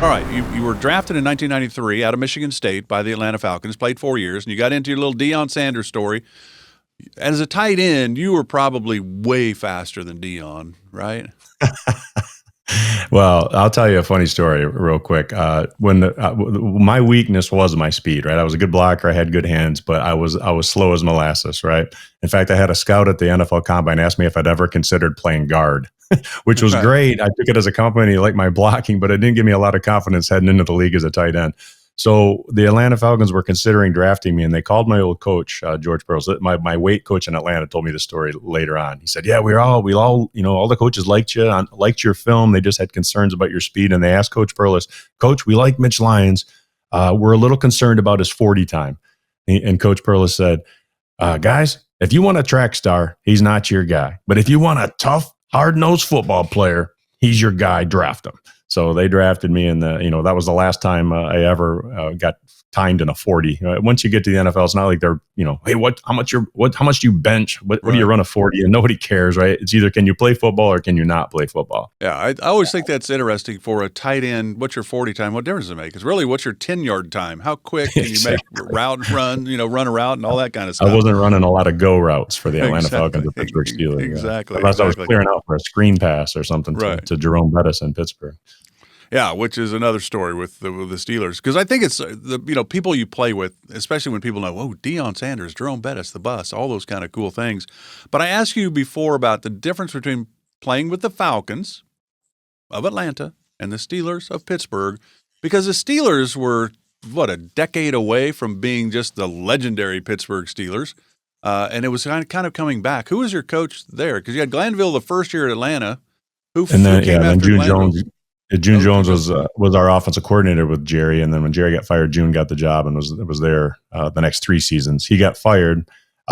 All right, you were drafted in 1993 out of Michigan State by the Atlanta Falcons, played 4 years, and you got into your little Deion Sanders story. As a tight end, you were probably way faster than Deion, right? Well, I'll tell you a funny story real quick. My weakness was my speed, right? I was a good blocker. I had good hands, but I was slow as molasses, right? In fact, I had a scout at the NFL Combine ask me if I'd ever considered playing guard, which was Right. great. I took it as a compliment. He liked my blocking, but it didn't give me a lot of confidence heading into the league as a tight end. So the Atlanta Falcons were considering drafting me, and they called my old coach, George Pearls. My weight coach in Atlanta told me the story later on. He said, "Yeah, we all, all the coaches liked you, liked your film. They just had concerns about your speed, and they asked Coach Pearls, Coach, we like Mitch Lyons. We're a little concerned about his 40 time." And Coach Pearls said, "Guys, if you want a track star, he's not your guy. But if you want a tough, hard-nosed football player, he's your guy. Draft him." So they drafted me, and that was the last time I ever got timed in a 40. Once you get to the NFL, it's not like they're, hey, how much do you bench? What do you run a 40? And nobody cares, right? It's either can you play football or can you not play football? Yeah, I always think that's interesting for a tight end. What's your 40 time? What difference does it make? It's really what's your 10-yard time? How quick can you make run a route and all that kind of stuff? I wasn't running a lot of go routes for the Atlanta Falcons or Pittsburgh Steelers. Exactly. Unless I was clearing out for a screen pass or something to Jerome Bettis in Pittsburgh. Yeah, which is another story with the Steelers, because I think it's the people you play with, especially when people know, oh, Deion Sanders, Jerome Bettis, the bus, all those kind of cool things. But I asked you before about the difference between playing with the Falcons of Atlanta and the Steelers of Pittsburgh, because the Steelers were a decade away from being just the legendary Pittsburgh Steelers, and it was kind of coming back. Who was your coach there? Because you had Glanville the first year at Atlanta. Who came after June Glanville? June Jones was our offensive coordinator with Jerry, and then when Jerry got fired, June got the job and was there the next 3 seasons. He got fired.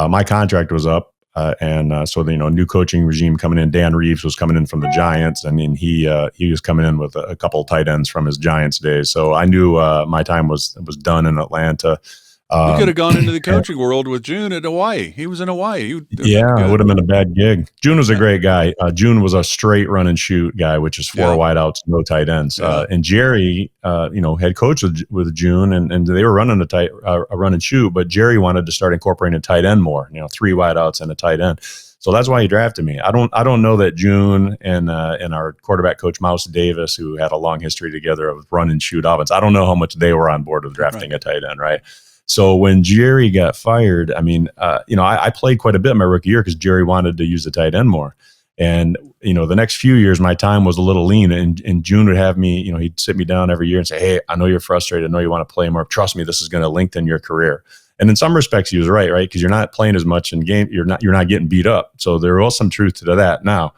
My contract was up, so new coaching regime coming in. Dan Reeves was coming in from the Giants, and then he was coming in with a couple of tight ends from his Giants days. So I knew my time was done in Atlanta. You could have gone into the coaching world with June at Hawaii. He was in Hawaii. It would have been a bad gig. June was a great guy. June was a straight run and shoot guy, which is 4 wideouts, no tight ends. And Jerry, head coach with June, and they were running a run and shoot, but Jerry wanted to start incorporating a tight end more. 3 wideouts and a tight end. So that's why he drafted me. I don't know that June and our quarterback coach Mouse Davis, who had a long history together of run and shoot offense, I don't know how much they were on board with drafting a tight end, right? So when Jerry got fired, I played quite a bit my rookie year because Jerry wanted to use the tight end more. And, the next few years, my time was a little lean, and June would have me, he'd sit me down every year and say, "Hey, I know you're frustrated. I know you want to play more. Trust me, this is going to lengthen your career." And in some respects, he was right? Because you're not playing as much in game. You're not getting beat up. So there was some truth to that. Now,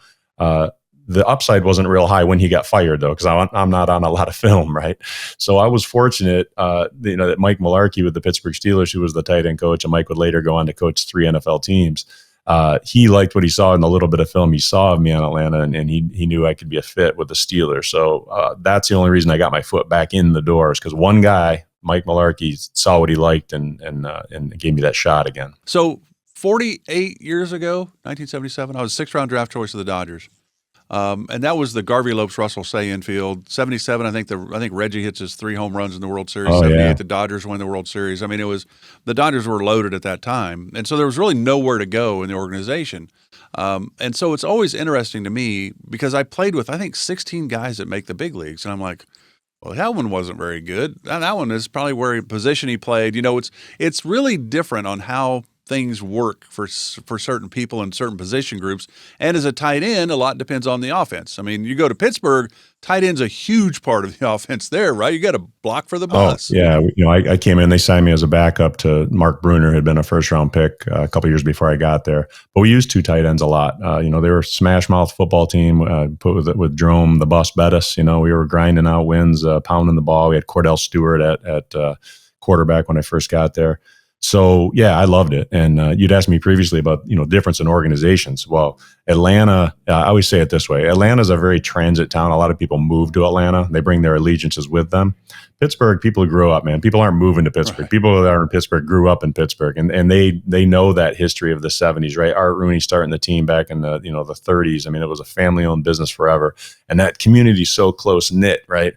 the upside wasn't real high when he got fired, though, because I'm not on a lot of film, right? So I was fortunate, that Mike Mularkey with the Pittsburgh Steelers, who was the tight end coach, and Mike would later go on to coach 3 NFL teams. He liked what he saw in the little bit of film he saw of me in Atlanta, and he knew I could be a fit with the Steelers. So that's the only reason I got my foot back in the doors, because one guy, Mike Mularkey, saw what he liked and gave me that shot again. So 48 years ago, 1977, I was 6th-round draft choice of the Dodgers. And that was the Garvey Lopes Russell Say infield. 77, I think Reggie hits his 3 home runs in the World Series. 78, the Dodgers win the World Series. I mean, the Dodgers were loaded at that time, and so there was really nowhere to go in the organization. And so it's always interesting to me because I played with, I think, 16 guys that make the big leagues, and I'm like, well, that one wasn't very good. That one is probably where position he played. It's really different on how things work for certain people in certain position groups. And as a tight end, a lot depends on the offense. I mean, you go to Pittsburgh, tight end's a huge part of the offense there, right? You got to block for the bus. Oh, yeah. I came in, they signed me as a backup to Mark Bruner, who had been a 1st-round pick a couple years before I got there. But we used 2 tight ends a lot. They were a smash mouth football team, put with Jerome, the bus Bettis. We were grinding out wins, pounding the ball. We had Cordell Stewart at quarterback when I first got there. So, yeah, I loved it. And you'd asked me previously about, difference in organizations. Well, Atlanta, I always say it this way. Atlanta's a very transit town. A lot of people move to Atlanta. They bring their allegiances with them. Pittsburgh, people grew up, man. People aren't moving to Pittsburgh. Right. People that are in Pittsburgh grew up in Pittsburgh. And they know that history of the 70s, right? Art Rooney starting the team back in the 30s. I mean, it was a family-owned business forever. And that community's so close-knit, right?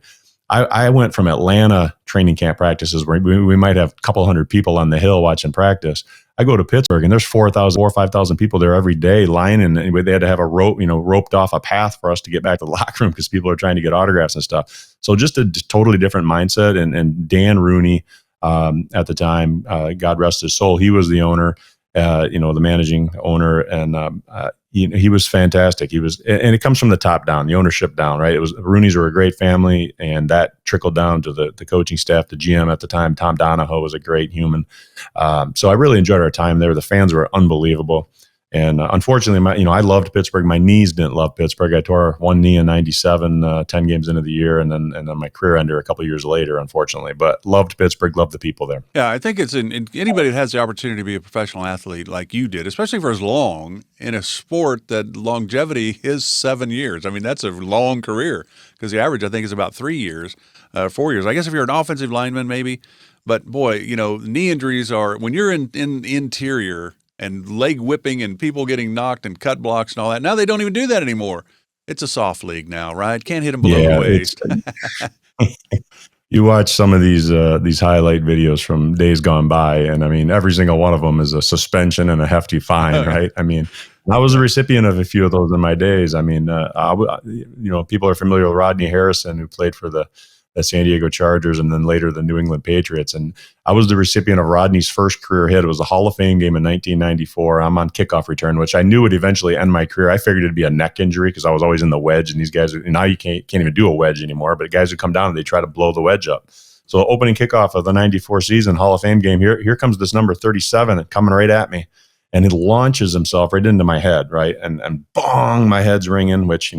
I went from Atlanta training camp practices where we might have a couple hundred people on the hill watching practice. I go to Pittsburgh and there's 4,000 or 5,000 people there every day lining, and they had to have a roped off a path for us to get back to the locker room because people are trying to get autographs and stuff. So just a totally different mindset. And Dan Rooney, at the time, God rest his soul, he was the owner, the managing owner, and he was fantastic. And it comes from the top down, the ownership down, right? Rooney's were a great family, and that trickled down to the coaching staff. The GM at the time, Tom Donahoe, was a great human. So I really enjoyed our time there. The fans were unbelievable. And unfortunately, I loved Pittsburgh. My knees didn't love Pittsburgh. I tore one knee in '97, 10 games into the year, and then my career ended a couple of years later, unfortunately. But loved Pittsburgh, loved the people there. Yeah, I think it's anybody that has the opportunity to be a professional athlete like you did, especially for as long in a sport that longevity is 7 years. I mean, that's a long career because the average, I think, is about 3 years, 4 years. I guess if you're an offensive lineman, maybe. But boy, knee injuries are when you're in interior and leg whipping and people getting knocked and cut blocks and all that. Now they don't even do that anymore. It's a soft league now, right? Can't hit them below the waist. You watch some of these highlight videos from days gone by, and I mean, every single one of them is a suspension and a hefty fine, right? I mean, I was a recipient of a few of those in my days. I mean, people are familiar with Rodney Harrison, who played for the San Diego Chargers and then later the New England Patriots. And I was the recipient of Rodney's first career hit. It was a Hall of Fame game in 1994. I'm on kickoff return, which I knew would eventually end my career. I figured it'd be a neck injury because I was always in the wedge, and these guys, now you can't even do a wedge anymore, but guys would come down and they try to blow the wedge up. So opening kickoff of the 94 season Hall of Fame game, here comes this number 37 coming right at me. And he launches himself right into my head, right? And bong, my head's ringing, which,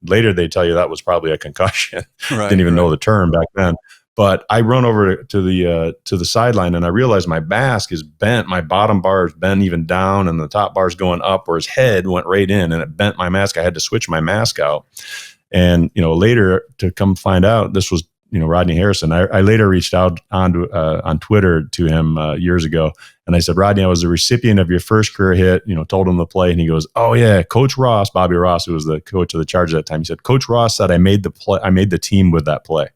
later they tell you that was probably a concussion. Right, Didn't even know the term back then. But I run over to the sideline, and I realize my mask is bent. My bottom bar is bent even down, and the top bar is going up, where his head went right in, and it bent my mask. I had to switch my mask out. And later to come find out this was Rodney Harrison. I later reached out on Twitter to him years ago, and I said, Rodney, I was the recipient of your first career hit, told him to play. And he goes, oh yeah, Coach Ross, Bobby Ross, who was the coach of the Chargers at that time. He said, Coach Ross said I made the team with that play.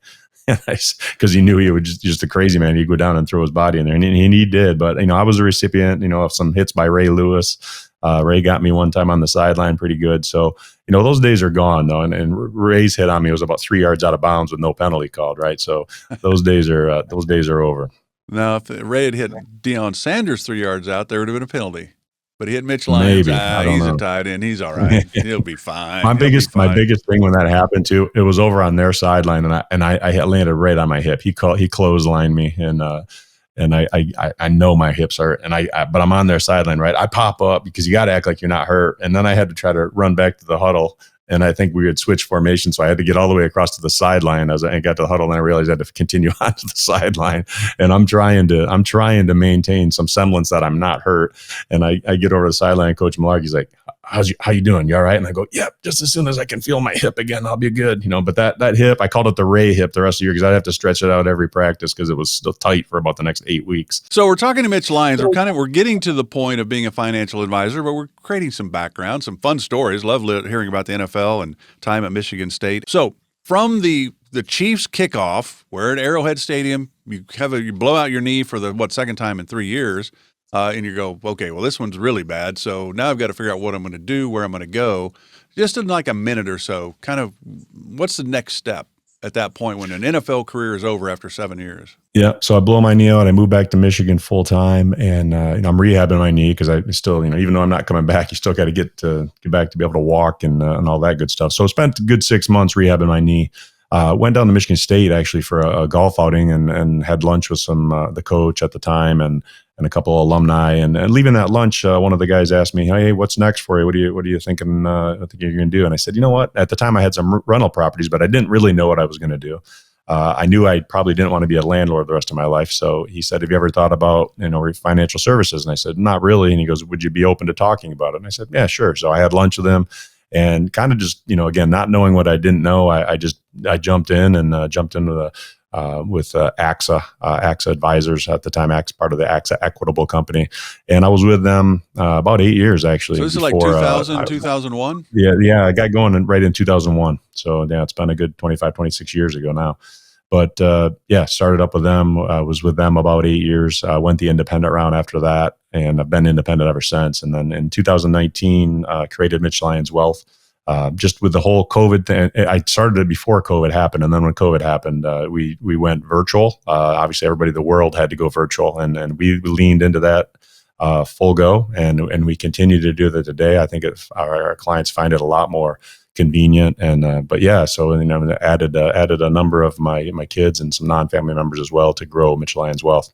Because he knew he would just a crazy man. He'd go down and throw his body in there, and he did. But I was a recipient, of some hits by Ray Lewis. Ray got me one time on the sideline pretty good. So, those days are gone though. And Ray's hit on me was about 3 yards out of bounds with no penalty called, right? So those days are over. Now, if Ray had hit Deion Sanders 3 yards out, there would have been a penalty. But he hit Mitch Lyons. Maybe. He's a tight end. He's all right. He'll be fine. My biggest thing when that happened too, it was over on their sideline, and I landed right on my hip. He clotheslined me, and I know my hips hurt, but I'm on their sideline, right? I pop up because you got to act like you're not hurt, and then I had to try to run back to the huddle, and I think we had switched formation, so I had to get all the way across to the sideline as I got to the huddle, and I realized I had to continue on to the sideline, and I'm trying to maintain some semblance that I'm not hurt, and I get over to the sideline, and Coach Malarkey's like, how you doing? You all right? And I go, yep, just as soon as I can feel my hip again, I'll be good. But that hip, I called it the Ray hip the rest of the year because I'd have to stretch it out every practice because it was still tight for about the next 8 weeks. So we're talking to Mitch Lyons. We're getting to the point of being a financial advisor, but we're creating some background, some fun stories. Love hearing about the NFL and time at Michigan State. So from the Chiefs kickoff, we're at Arrowhead Stadium, you blow out your knee for the second time in 3 years. And you go, okay, well, this one's really bad. So now I've got to figure out what I'm going to do, where I'm going to go. Just in like a minute or so, kind of what's the next step at that point when an NFL career is over after 7 years? Yeah. So I blow my knee out. I move back to Michigan full time, and I'm rehabbing my knee because I still, even though I'm not coming back, you still got to get back to be able to walk and all that good stuff. So I spent a good 6 months rehabbing my knee. Went down to Michigan State actually for a golf outing and had lunch with the coach at the time and a couple of alumni. And leaving that lunch, one of the guys asked me, "Hey, what's next for you? What are you thinking? I think you're going to do?" And I said, "You know what? At the time, I had some rental properties, but I didn't really know what I was going to do. I knew I probably didn't want to be a landlord the rest of my life. So he said, "Have you ever thought about financial services?" And I said, "Not really." And he goes, "Would you be open to talking about it?" And I said, "Yeah, sure." So I had lunch with him. And kind of just, again, not knowing what I didn't know, I jumped in and jumped into with AXA Advisors at the time. AXA, part of the AXA Equitable Company, and I was with them about 8 years actually. So this is like 2000, 2001? Yeah, I got going right in 2001. So yeah, it's been a good 25, 26 years ago now. But started up with them. Was with them about 8 years. Went the independent route after that, and I've been independent ever since. And then in 2019, created Mitch Lyons Wealth. Just with the whole COVID thing, I started it before COVID happened, and then when COVID happened, we went virtual. Obviously, everybody in the world had to go virtual, and we leaned into that full go, and we continue to do that today. I think our clients find it a lot more convenient, and so added a number of my kids and some non-family members as well to grow Mitch Lyons Wealth.